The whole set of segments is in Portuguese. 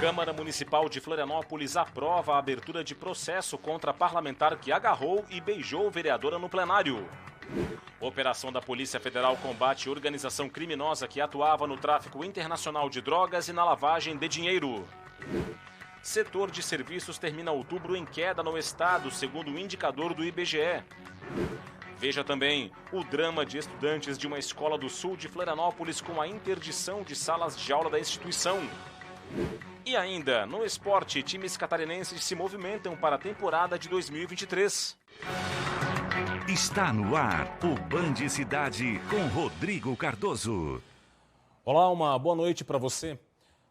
Câmara Municipal de Florianópolis aprova a abertura de processo contra parlamentar que agarrou e beijou vereadora no plenário. Operação da Polícia Federal combate organização criminosa que atuava no tráfico internacional de drogas e na lavagem de dinheiro. Setor de serviços termina outubro em queda no estado, segundo o indicador do IBGE. Veja também o drama de estudantes de uma escola do sul de Florianópolis com a interdição de salas de aula da instituição. E ainda, no esporte, times catarinenses se movimentam para a temporada de 2023. Está no ar o Band Cidade com Rodrigo Cardoso. Olá, uma boa noite para você.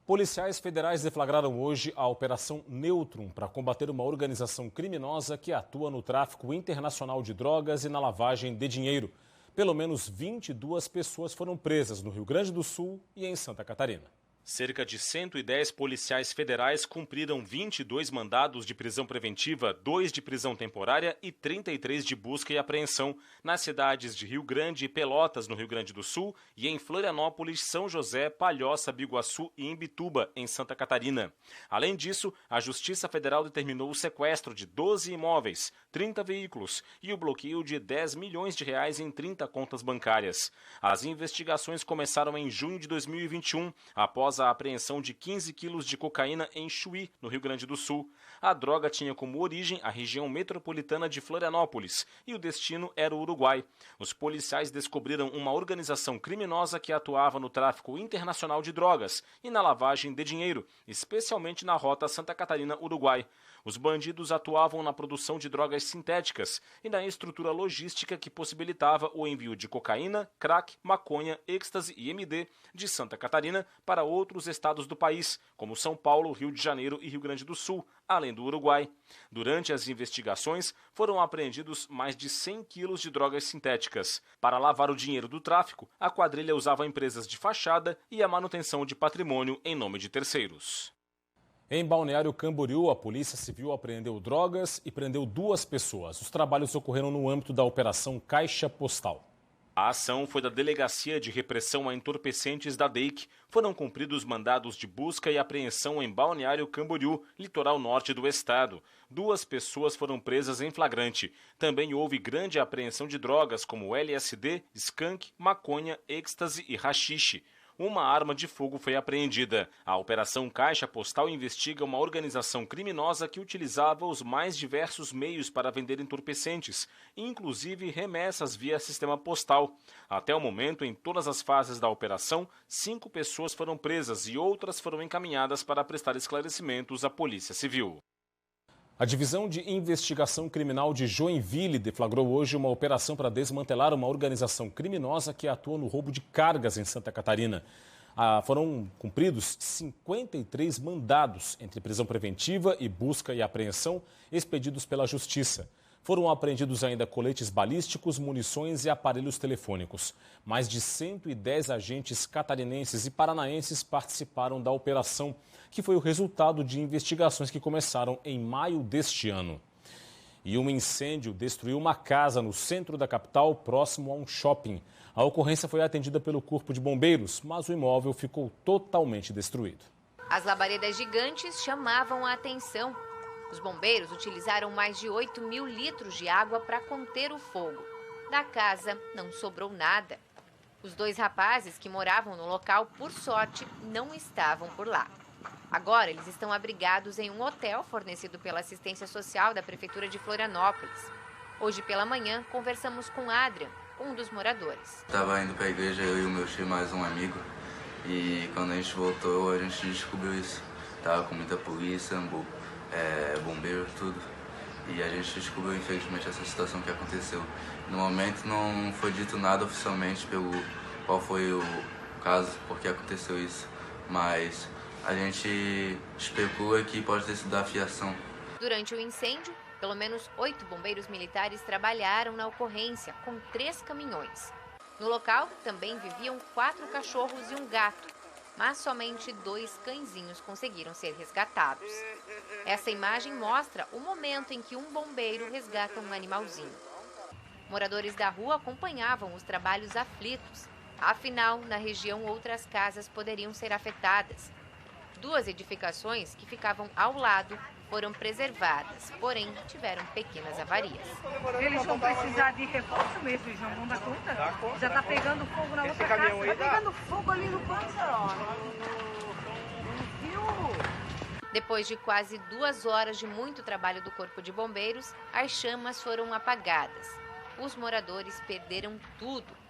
Policiais federais deflagraram hoje a Operação Neutrum para combater uma organização criminosa que atua no tráfico internacional de drogas e na lavagem de dinheiro. Pelo menos 22 pessoas foram presas no Rio Grande do Sul e em Santa Catarina. Cerca de 110 policiais federais cumpriram 22 mandados de prisão preventiva, 2 de prisão temporária e 33 de busca e apreensão nas cidades de Rio Grande e Pelotas, no Rio Grande do Sul, e em Florianópolis, São José, Palhoça, Biguaçu e Imbituba, em Santa Catarina. Além disso, a Justiça Federal determinou o sequestro de 12 imóveis, 30 veículos e o bloqueio de 10 milhões de reais em 30 contas bancárias. As investigações começaram em junho de 2021, após a apreensão de 15 quilos de cocaína em Chuí, no Rio Grande do Sul. A droga tinha como origem a região metropolitana de Florianópolis e o destino era o Uruguai. Os policiais descobriram uma organização criminosa que atuava no tráfico internacional de drogas e na lavagem de dinheiro, especialmente na rota Santa Catarina-Uruguai. Os bandidos atuavam na produção de drogas sintéticas e na estrutura logística que possibilitava o envio de cocaína, crack, maconha, êxtase e MD de Santa Catarina para outros estados do país, como São Paulo, Rio de Janeiro e Rio Grande do Sul, além do Uruguai. Durante as investigações, foram apreendidos mais de 100 quilos de drogas sintéticas. Para lavar o dinheiro do tráfico, a quadrilha usava empresas de fachada e a manutenção de patrimônio em nome de terceiros. Em Balneário Camboriú, a Polícia Civil apreendeu drogas e prendeu 2 pessoas. Os trabalhos ocorreram no âmbito da Operação Caixa Postal. A ação foi da Delegacia de Repressão a Entorpecentes da DEIC. Foram cumpridos mandados de busca e apreensão em Balneário Camboriú, litoral norte do estado. 2 pessoas foram presas em flagrante. Também houve grande apreensão de drogas como LSD, skunk, maconha, êxtase e haxixe. Uma arma de fogo foi apreendida. A Operação Caixa Postal investiga uma organização criminosa que utilizava os mais diversos meios para vender entorpecentes, inclusive remessas via sistema postal. Até o momento, em todas as fases da operação, 5 pessoas foram presas e outras foram encaminhadas para prestar esclarecimentos à Polícia Civil. A Divisão de Investigação Criminal de Joinville deflagrou hoje uma operação para desmantelar uma organização criminosa que atua no roubo de cargas em Santa Catarina. Foram cumpridos 53 mandados entre prisão preventiva e busca e apreensão expedidos pela Justiça. Foram apreendidos ainda coletes balísticos, munições e aparelhos telefônicos. Mais de 110 agentes catarinenses e paranaenses participaram da operação, que foi o resultado de investigações que começaram em maio deste ano. E um incêndio destruiu uma casa no centro da capital, próximo a um shopping. A ocorrência foi atendida pelo Corpo de Bombeiros, mas o imóvel ficou totalmente destruído. As labaredas gigantes chamavam a atenção. Os bombeiros utilizaram mais de 8 mil litros de água para conter o fogo. Da casa não sobrou nada. Os 2 rapazes que moravam no local, por sorte, não estavam por lá. Agora eles estão abrigados em um hotel fornecido pela Assistência Social da Prefeitura de Florianópolis. Hoje pela manhã conversamos com Adrian, um dos moradores. Estava indo para a igreja, eu e o meu tio mais um amigo. E quando a gente voltou, a gente descobriu isso. Tava com muita polícia, bombeiro, tudo. E a gente descobriu, infelizmente, essa situação que aconteceu. No momento não foi dito nada oficialmente pelo qual foi o caso, porque aconteceu isso. Mas a gente especula que pode ter sido da fiação. Durante o incêndio, pelo menos 8 bombeiros militares trabalharam na ocorrência, com 3 caminhões. No local também viviam 4 cachorros e um gato, mas somente 2 cãezinhos conseguiram ser resgatados. Essa imagem mostra o momento em que um bombeiro resgata um animalzinho. Moradores da rua acompanhavam os trabalhos aflitos. Afinal, na região outras casas poderiam ser afetadas. 2 edificações que ficavam ao lado foram preservadas, porém tiveram pequenas avarias. Eles vão precisar de reforço mesmo, eles não vão dar conta. Já está pegando fogo na outra casa. Está pegando fogo ali no Panzer, no rio. Depois de quase 2 horas de muito trabalho do Corpo de Bombeiros, as chamas foram apagadas. Os moradores perderam tudo.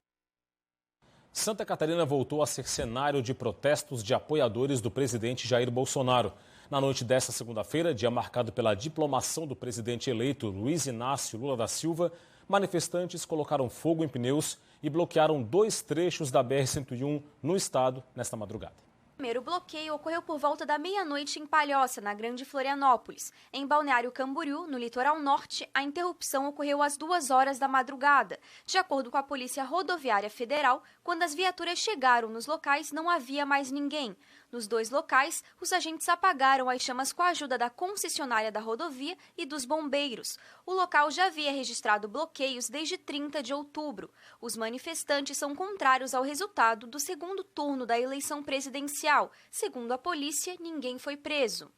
Santa Catarina voltou a ser cenário de protestos de apoiadores do presidente Jair Bolsonaro. Na noite desta segunda-feira, dia marcado pela diplomação do presidente eleito Luiz Inácio Lula da Silva, manifestantes colocaram fogo em pneus e bloquearam 2 trechos da BR-101 no estado nesta madrugada. O primeiro bloqueio ocorreu por volta da meia-noite em Palhoça, na Grande Florianópolis. Em Balneário Camboriú, no litoral norte, a interrupção ocorreu às 2 horas da madrugada. De acordo com a Polícia Rodoviária Federal, quando as viaturas chegaram nos locais, não havia mais ninguém. Nos 2 locais, os agentes apagaram as chamas com a ajuda da concessionária da rodovia e dos bombeiros. O local já havia registrado bloqueios desde 30 de outubro. Os manifestantes são contrários ao resultado do segundo turno da eleição presidencial. Segundo a polícia, ninguém foi preso.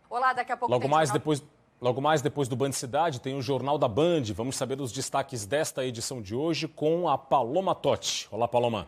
Olá, daqui a pouco Logo mais depois do Band Cidade tem o Jornal da Band. Vamos saber os destaques desta edição de hoje com a Paloma Totti. Olá, Paloma.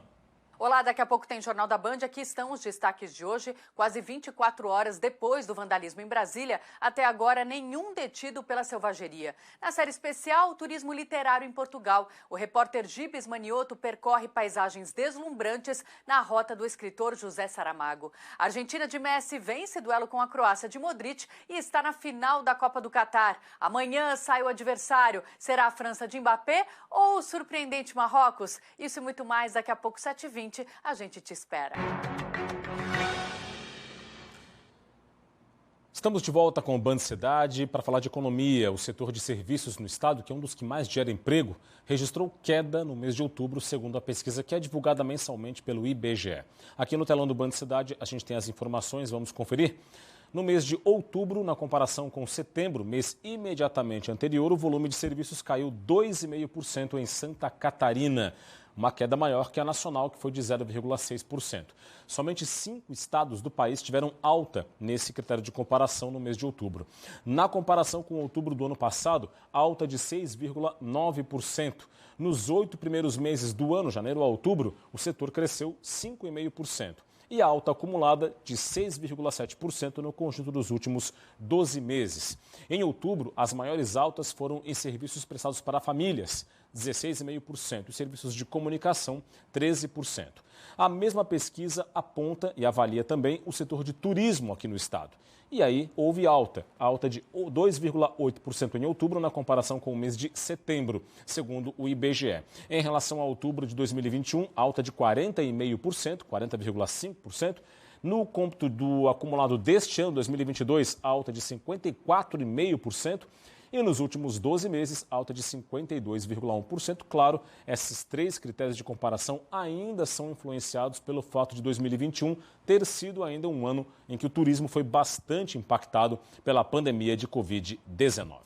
Olá, daqui a pouco tem Jornal da Band. Aqui estão os destaques de hoje. Quase 24 horas depois do vandalismo em Brasília, até agora nenhum detido pela selvageria. Na série especial, Turismo Literário em Portugal, o repórter Gibes Manioto percorre paisagens deslumbrantes na rota do escritor José Saramago. A Argentina de Messi vence duelo com a Croácia de Modric e está na final da Copa do Catar. Amanhã sai o adversário. Será a França de Mbappé ou o surpreendente Marrocos? Isso e muito mais daqui a pouco, 7h20. A gente te espera. Estamos de volta com o Band Cidade para falar de economia. O setor de serviços no estado, que é um dos que mais gera emprego, registrou queda no mês de outubro, segundo a pesquisa que é divulgada mensalmente pelo IBGE. Aqui no telão do Band Cidade a gente tem as informações, vamos conferir. No mês de outubro, na comparação com setembro, mês imediatamente anterior, o volume de serviços caiu 2,5% em Santa Catarina. Uma queda maior que a nacional, que foi de 0,6%. Somente 5 estados do país tiveram alta nesse critério de comparação no mês de outubro. Na comparação com outubro do ano passado, alta de 6,9%. Nos 8 primeiros meses do ano, janeiro a outubro, o setor cresceu 5,5%. E a alta acumulada de 6,7% no conjunto dos últimos 12 meses. Em outubro, as maiores altas foram em serviços prestados para famílias, 16,5%, e serviços de comunicação, 13%. A mesma pesquisa aponta e avalia também o setor de turismo aqui no estado. E aí houve alta de 2,8% em outubro na comparação com o mês de setembro, segundo o IBGE. Em relação a outubro de 2021, alta de 40,5%, 40,5%. No cômputo do acumulado deste ano, 2022, alta de 54,5%. E nos últimos 12 meses, alta de 52,1%. Claro, esses 3 critérios de comparação ainda são influenciados pelo fato de 2021 ter sido ainda um ano em que o turismo foi bastante impactado pela pandemia de Covid-19.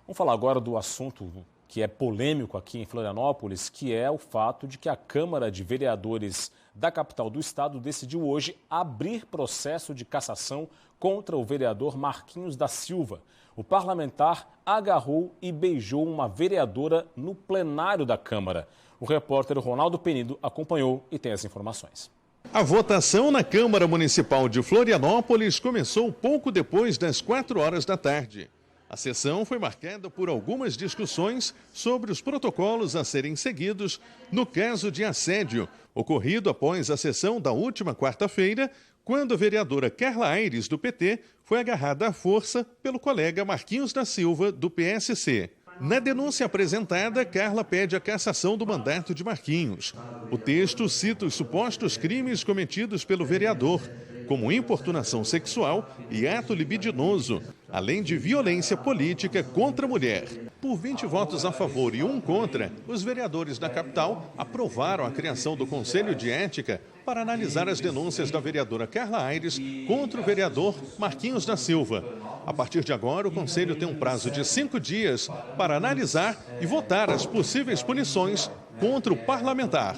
Vamos falar agora do assunto que é polêmico aqui em Florianópolis, que é o fato de que a Câmara de Vereadores da capital do estado decidiu hoje abrir processo de cassação contra o vereador Marquinhos da Silva. O parlamentar agarrou e beijou uma vereadora no plenário da Câmara. O repórter Ronaldo Penido acompanhou e tem as informações. A votação na Câmara Municipal de Florianópolis começou pouco depois das 4 horas da tarde. A sessão foi marcada por algumas discussões sobre os protocolos a serem seguidos no caso de assédio, ocorrido após a sessão da última quarta-feira, quando a vereadora Carla Aires, do PT, foi agarrada à força pelo colega Marquinhos da Silva, do PSC. Na denúncia apresentada, Carla pede a cassação do mandato de Marquinhos. O texto cita os supostos crimes cometidos pelo vereador, como importunação sexual e ato libidinoso, além de violência política contra a mulher. Por 20 votos a favor e 1 contra, os vereadores da capital aprovaram a criação do Conselho de Ética para analisar as denúncias da vereadora Carla Aires contra o vereador Marquinhos da Silva. A partir de agora, o Conselho tem um prazo de 5 dias para analisar e votar as possíveis punições contra o parlamentar.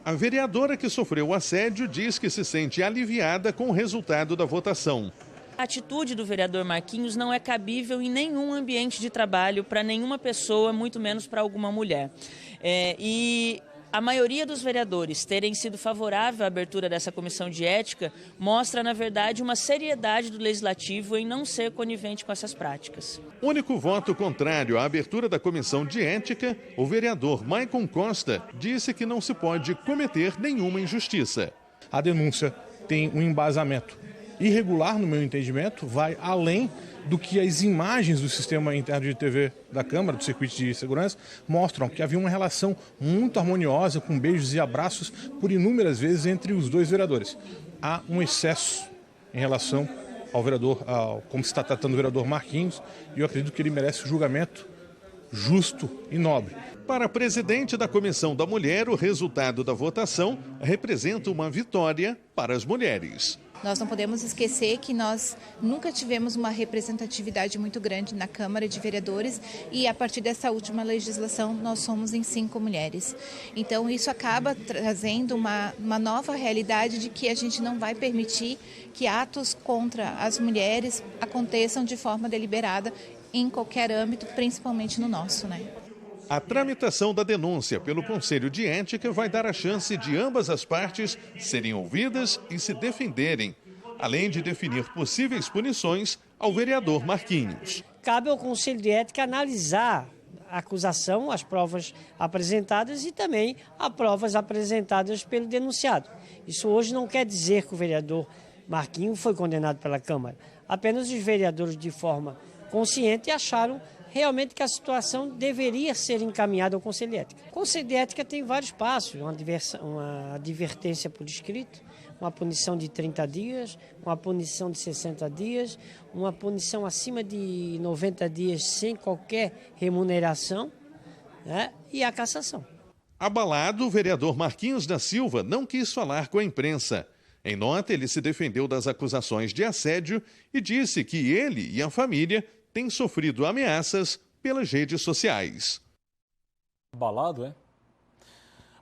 A vereadora que sofreu o assédio diz que se sente aliviada com o resultado da votação. A atitude do vereador Marquinhos não é cabível em nenhum ambiente de trabalho para nenhuma pessoa, muito menos para alguma mulher. E a maioria dos vereadores terem sido favorável à abertura dessa comissão de ética mostra, na verdade, uma seriedade do legislativo em não ser conivente com essas práticas. O único voto contrário à abertura da comissão de ética, o vereador Maicon Costa disse que não se pode cometer nenhuma injustiça. A denúncia tem um embasamento irregular, no meu entendimento, vai além do que as imagens do sistema interno de TV da Câmara, do circuito de segurança, mostram que havia uma relação muito harmoniosa, com beijos e abraços, por inúmeras vezes entre os dois vereadores. Há um excesso em relação ao vereador, como se está tratando o vereador Marquinhos, e eu acredito que ele merece um julgamento justo e nobre. Para a presidente da Comissão da Mulher, o resultado da votação representa uma vitória para as mulheres. Nós não podemos esquecer que nós nunca tivemos uma representatividade muito grande na Câmara de Vereadores e a partir dessa última legislação nós somos em 5 mulheres. Então isso acaba trazendo uma nova realidade de que a gente não vai permitir que atos contra as mulheres aconteçam de forma deliberada em qualquer âmbito, principalmente no nosso, né? A tramitação da denúncia pelo Conselho de Ética vai dar a chance de ambas as partes serem ouvidas e se defenderem, além de definir possíveis punições ao vereador Marquinhos. Cabe ao Conselho de Ética analisar a acusação, as provas apresentadas e também as provas apresentadas pelo denunciado. Isso hoje não quer dizer que o vereador Marquinhos foi condenado pela Câmara. Apenas os vereadores, de forma consciente, acharam realmente que a situação deveria ser encaminhada ao Conselho de Ética. O Conselho de Ética tem vários passos, uma advertência por escrito, uma punição de 30 dias, uma punição de 60 dias, uma punição acima de 90 dias sem qualquer remuneração, né, e a cassação. Abalado, o vereador Marquinhos da Silva não quis falar com a imprensa. Em nota, ele se defendeu das acusações de assédio e disse que ele e a família têm sofrido ameaças pelas redes sociais. Abalado, é?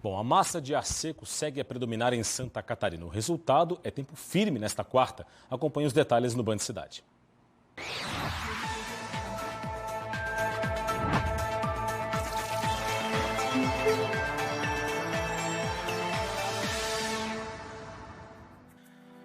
Bom, a massa de ar seco segue a predominar em Santa Catarina. O resultado é tempo firme nesta quarta. Acompanhe os detalhes no Band Cidade.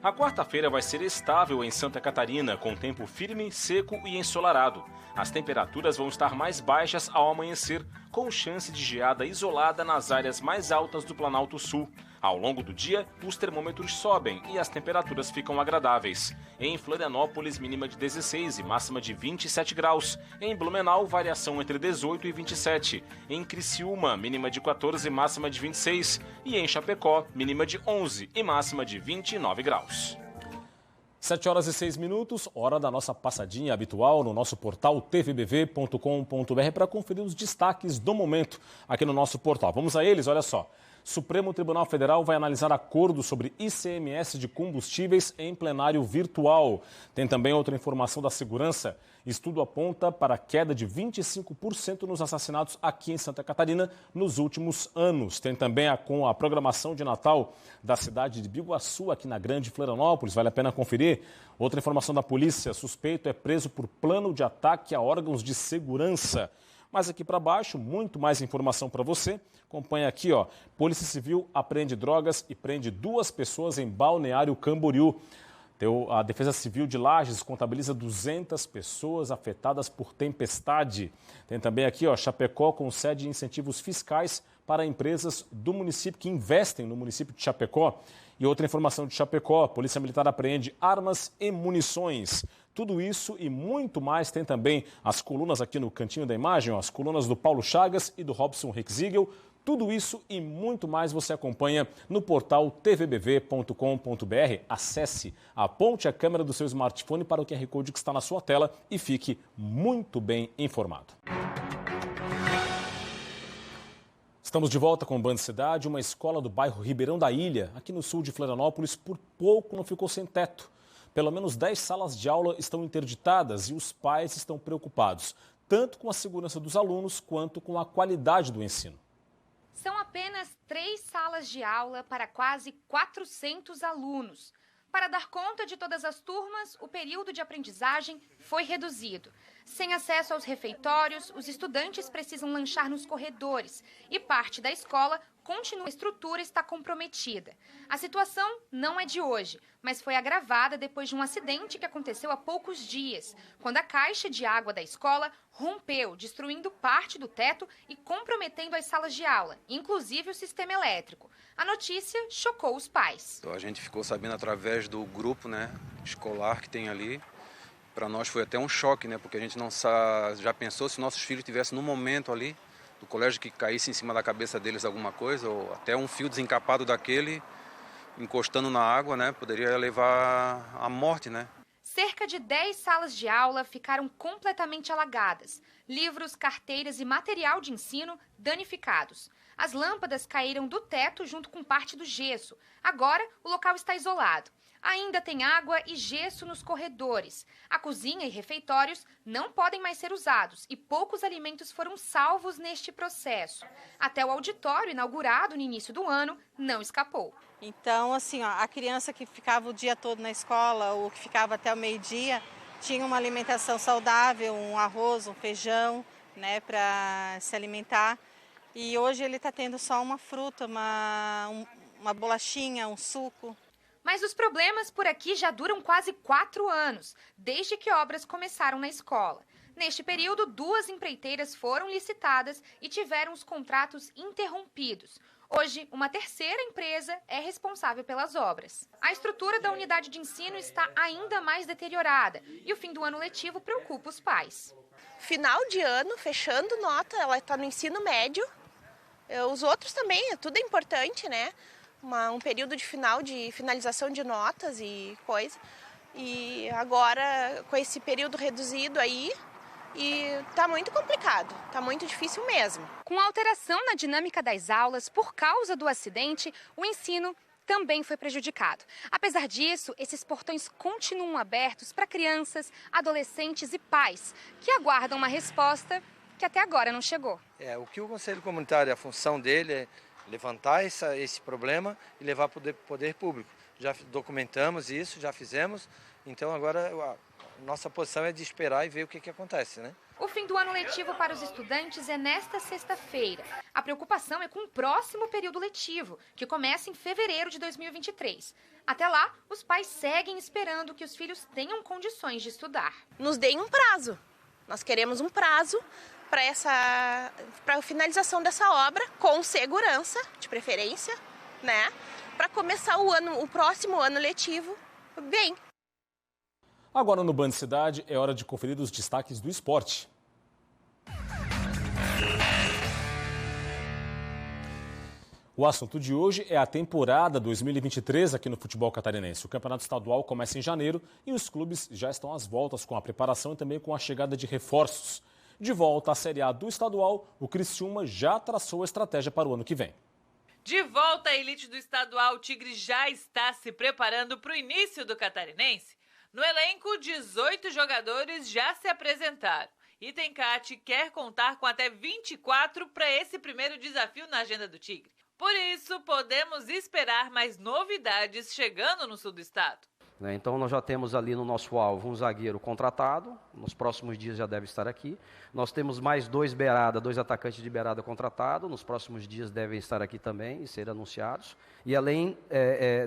A quarta-feira vai ser estável em Santa Catarina, com tempo firme, seco e ensolarado. As temperaturas vão estar mais baixas ao amanhecer, com chance de geada isolada nas áreas mais altas do Planalto Sul. Ao longo do dia, os termômetros sobem e as temperaturas ficam agradáveis. Em Florianópolis, mínima de 16 e máxima de 27 graus. Em Blumenau, variação entre 18 e 27. Em Criciúma, mínima de 14 e máxima de 26. E em Chapecó, mínima de 11 e máxima de 29 graus. 7 horas e 6 minutos, hora da nossa passadinha habitual no nosso portal tvbv.com.br para conferir os destaques do momento aqui no nosso portal. Vamos a eles, olha só. Supremo Tribunal Federal vai analisar acordo sobre ICMS de combustíveis em plenário virtual. Tem também outra informação da segurança. Estudo aponta para a queda de 25% nos assassinatos aqui em Santa Catarina nos últimos anos. Tem também com a programação de Natal da cidade de Biguaçu, aqui na Grande Florianópolis. Vale a pena conferir. Outra informação da polícia. Suspeito é preso por plano de ataque a órgãos de segurança. Mas aqui para baixo, muito mais informação para você. Acompanha aqui, ó. Polícia Civil apreende drogas e prende 2 pessoas em Balneário Camboriú. A Defesa Civil de Lages contabiliza 200 pessoas afetadas por tempestade. Tem também aqui, ó, Chapecó concede incentivos fiscais para empresas do município que investem no município de Chapecó. E outra informação de Chapecó, a Polícia Militar apreende armas e munições. Tudo isso e muito mais tem também as colunas aqui no cantinho da imagem, ó, as colunas do Paulo Chagas e do Robson Rexigel. Tudo isso e muito mais você acompanha no portal tvbv.com.br. Acesse, aponte a câmera do seu smartphone para o QR Code que está na sua tela e fique muito bem informado. Estamos de volta com o Band Cidade. Uma escola do bairro Ribeirão da Ilha, aqui no sul de Florianópolis, por pouco não ficou sem teto. Pelo menos 10 salas de aula estão interditadas e os pais estão preocupados, tanto com a segurança dos alunos quanto com a qualidade do ensino. São apenas 3 salas de aula para quase 400 alunos. Para dar conta de todas as turmas, o período de aprendizagem foi reduzido. Sem acesso aos refeitórios, os estudantes precisam lanchar nos corredores e parte da escola continua. A estrutura está comprometida. A situação não é de hoje, mas foi agravada depois de um acidente que aconteceu há poucos dias, quando a caixa de água da escola rompeu, destruindo parte do teto e comprometendo as salas de aula, inclusive o sistema elétrico. A notícia chocou os pais. A gente ficou sabendo através do grupo, escolar que tem ali. Para nós foi até um choque, porque a gente não já pensou se nossos filhos estivessem no momento ali do colégio que caísse em cima da cabeça deles alguma coisa, ou até um fio desencapado daquele encostando na água, poderia levar à morte, Cerca de 10 salas de aula ficaram completamente alagadas. Livros, carteiras e material de ensino danificados. As lâmpadas caíram do teto junto com parte do gesso. Agora, o local está isolado. Ainda tem água e gesso nos corredores. A cozinha e refeitórios não podem mais ser usados e poucos alimentos foram salvos neste processo. Até o auditório, inaugurado no início do ano, não escapou. Então, a criança que ficava o dia todo na escola ou que ficava até o meio-dia tinha uma alimentação saudável, um arroz, um feijão, para se alimentar. E hoje ele está tendo só uma fruta, uma bolachinha, um suco. Mas os problemas por aqui já duram quase 4 anos, desde que obras começaram na escola. Neste período, 2 empreiteiras foram licitadas e tiveram os contratos interrompidos. Hoje, uma terceira empresa é responsável pelas obras. A estrutura da unidade de ensino está ainda mais deteriorada e o fim do ano letivo preocupa os pais. Final de ano, fechando nota, ela está no ensino médio. Os outros também, tudo é importante, Um período de finalização de notas e coisa. E agora, com esse período reduzido aí, tá muito complicado, tá muito difícil mesmo. Com a alteração na dinâmica das aulas por causa do acidente, o ensino também foi prejudicado. Apesar disso, esses portões continuam abertos para crianças, adolescentes e pais, que aguardam uma resposta que até agora não chegou. O que o Conselho Comunitário, a função dele é levantar esse problema e levar para o poder público. Já documentamos isso, já fizemos, então agora a nossa posição é de esperar e ver o que acontece, O fim do ano letivo para os estudantes é nesta sexta-feira. A preocupação é com o próximo período letivo, que começa em fevereiro de 2023. Até lá, os pais seguem esperando que os filhos tenham condições de estudar. Nos deem um prazo. Nós queremos um prazo para a finalização dessa obra, com segurança, de preferência, para começar o próximo ano letivo bem. Agora no Band Cidade é hora de conferir os destaques do esporte. O assunto de hoje é a temporada 2023 aqui no futebol catarinense. O campeonato estadual começa em janeiro e os clubes já estão às voltas com a preparação e também com a chegada de reforços. De volta à Série A do estadual, o Criciúma já traçou a estratégia para o ano que vem. De volta à elite do estadual, o Tigre já está se preparando para o início do catarinense. No elenco, 18 jogadores já se apresentaram. E Tencate quer contar com até 24 para esse primeiro desafio na agenda do Tigre. Por isso, podemos esperar mais novidades chegando no sul do estado. Então, nós já temos ali no nosso alvo um zagueiro contratado, nos próximos dias já deve estar aqui. Nós temos mais 2 atacantes de beirada contratados, nos próximos dias devem estar aqui também e ser anunciados. E além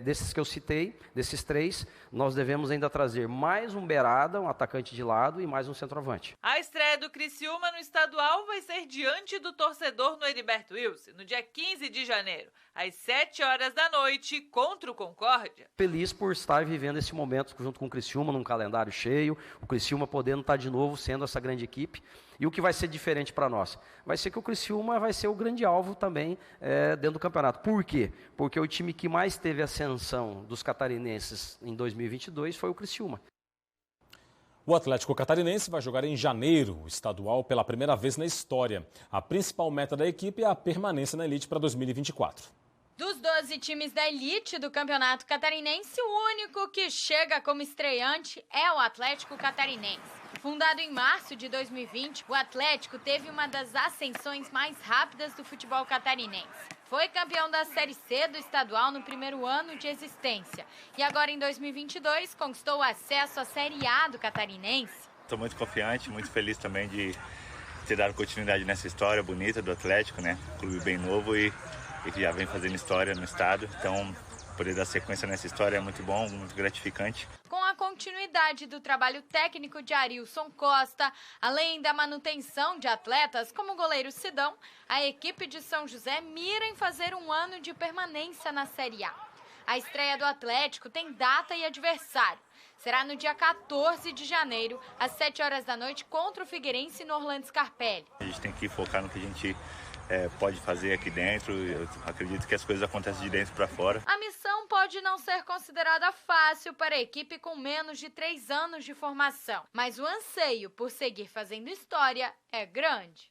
desses que eu citei, desses 3, nós devemos ainda trazer mais um beirada, um atacante de lado e mais um centroavante. A estreia do Criciúma no estadual vai ser diante do torcedor no Heriberto Wilson, no dia 15 de janeiro, às 7h, contra o Concórdia. Feliz por estar vivendo esse momento junto com o Criciúma, num calendário cheio, o Criciúma podendo estar de novo sendo essa grande equipe. E o que vai ser diferente para nós? Vai ser que o Criciúma vai ser o grande alvo também dentro do campeonato. Por quê? Porque o time que mais teve ascensão dos catarinenses em 2022 foi o Criciúma. O Atlético Catarinense vai jogar em janeiro o estadual pela primeira vez na história. A principal meta da equipe é a permanência na elite para 2024. Dos 12 times da elite do Campeonato Catarinense, o único que chega como estreante é o Atlético Catarinense. Fundado em março de 2020, o Atlético teve uma das ascensões mais rápidas do futebol catarinense. Foi campeão da Série C do estadual no primeiro ano de existência. E agora, em 2022, conquistou o acesso à Série A do Catarinense. Estou muito confiante, muito feliz também de ter dado continuidade nessa história bonita do Atlético, né? Clube bem novo e que já vem fazendo história no estado. Então, poder dar sequência nessa história é muito bom, muito gratificante. Com a continuidade do trabalho técnico de Arilson Costa, além da manutenção de atletas como o goleiro Sidão, a equipe de São José mira em fazer um ano de permanência na Série A. A estreia do Atlético tem data e adversário. Será no dia 14 de janeiro, às 7 horas da noite, contra o Figueirense no Orlando Scarpelli. A gente tem que focar no que a gente pode fazer aqui dentro. Eu acredito que as coisas acontecem de dentro para fora. A missão pode não ser considerada fácil para a equipe com menos de 3 anos de formação, mas o anseio por seguir fazendo história é grande.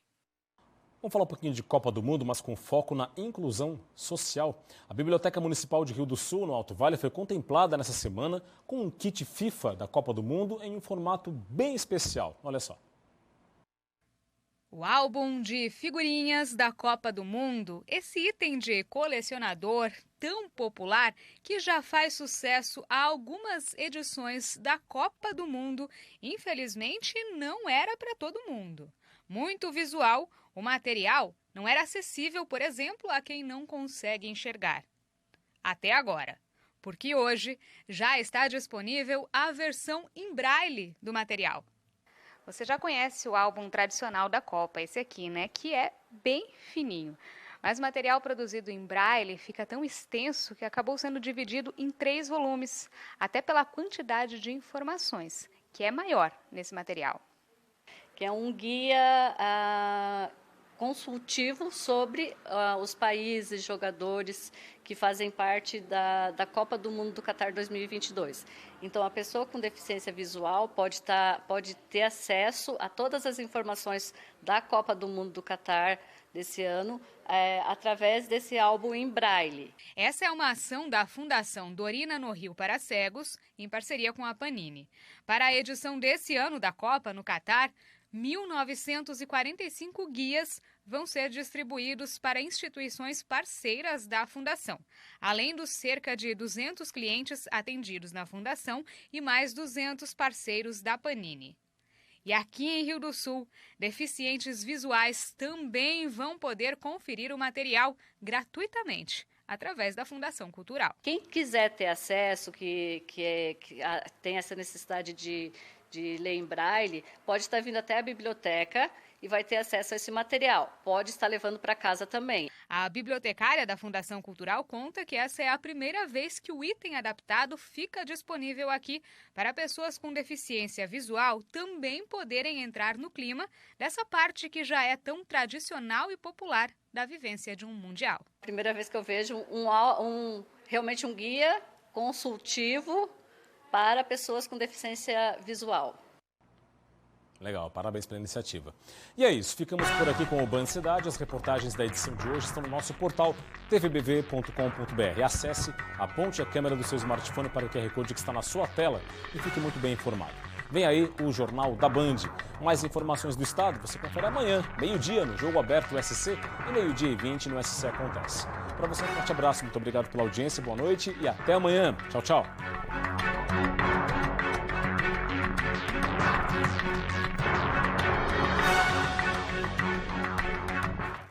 Vamos falar um pouquinho de Copa do Mundo, mas com foco na inclusão social. A Biblioteca Municipal de Rio do Sul, no Alto Vale, foi contemplada nessa semana com um kit FIFA da Copa do Mundo em um formato bem especial. Olha só. O álbum de figurinhas da Copa do Mundo, esse item de colecionador tão popular que já faz sucesso há algumas edições da Copa do Mundo, infelizmente não era para todo mundo. Muito visual, o material não era acessível, por exemplo, a quem não consegue enxergar. Até agora, porque hoje já está disponível a versão em braille do material. Você já conhece o álbum tradicional da Copa, esse aqui, né? Que é bem fininho. Mas o material produzido em braille fica tão extenso que acabou sendo dividido em 3 volumes, até pela quantidade de informações, que é maior nesse material. Que é um guia consultivo sobre os países, jogadores que fazem parte da Copa do Mundo do Catar 2022. Então, a pessoa com deficiência visual pode ter acesso a todas as informações da Copa do Mundo do Catar desse ano através desse álbum em braille. Essa é uma ação da Fundação Dorina no Rio para Cegos, em parceria com a Panini. Para a edição desse ano da Copa no Catar, 1.945 guias vão ser distribuídos para instituições parceiras da Fundação, além dos cerca de 200 clientes atendidos na Fundação e mais 200 parceiros da Panini. E aqui em Rio do Sul, deficientes visuais também vão poder conferir o material gratuitamente, através da Fundação Cultural. Quem quiser ter acesso, que tem essa necessidade de ler em braille, pode estar vindo até a biblioteca e vai ter acesso a esse material. Pode estar levando para casa também. A bibliotecária da Fundação Cultural conta que essa é a primeira vez que o item adaptado fica disponível aqui para pessoas com deficiência visual também poderem entrar no clima dessa parte que já é tão tradicional e popular da vivência de um mundial. Primeira vez que eu vejo realmente um guia consultivo para pessoas com deficiência visual. Legal, parabéns pela iniciativa. E é isso, ficamos por aqui com o Band Cidade. As reportagens da edição de hoje estão no nosso portal tvbv.com.br. Acesse, aponte a câmera do seu smartphone para o QR Code que está na sua tela e fique muito bem informado. Vem aí o Jornal da Band. Mais informações do estado você confere amanhã, meio-dia, no Jogo Aberto SC e meio-dia e 20 no SC Acontece. Para você, um forte abraço, muito obrigado pela audiência, boa noite e até amanhã. Tchau, tchau.